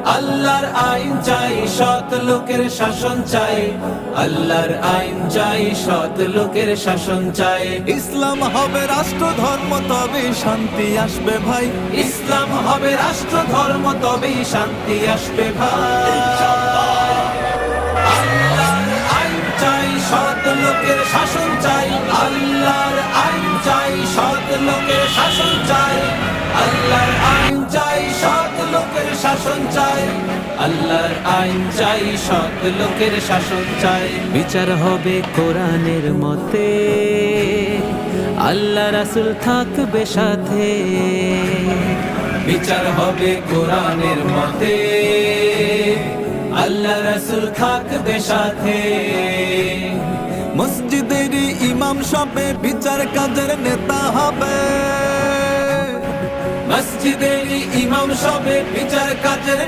আল্লাহর আইন চাই, সৎ লোকের শাসন চাই। আল্লাহর আইন চাই, সৎ লোকের শাসন চাই। ইসলাম হবে রাষ্ট্র ধর্ম, তবেই শান্তি আসবে ভাই। ইসলাম হবে রাষ্ট্র ধর্ম, তবেই শান্তি আসবে ভাই। আল্লাহর আইন চাই, সৎ লোকের শাসন চাই। আল্লাহর আইন চাই, সৎ লোকের শাসন চাই। আল্লাহর আইন চাই, সৎ লোকের শাসন চাই। আল্লাহর আইন চাই, সৎ লোকের শাসন চাই। বিচার হবে কোরআনের মতে, আল্লাহ রাসূল থাকবে সাথে। বিচার হবে কোরআনের মতে, আল্লাহ রাসূল থাকবে সাথে। মসজিদের ইমাম সবে বিচার কাজের নেতা হবে। মসজিদের ইমাম সবে বিচার কাজের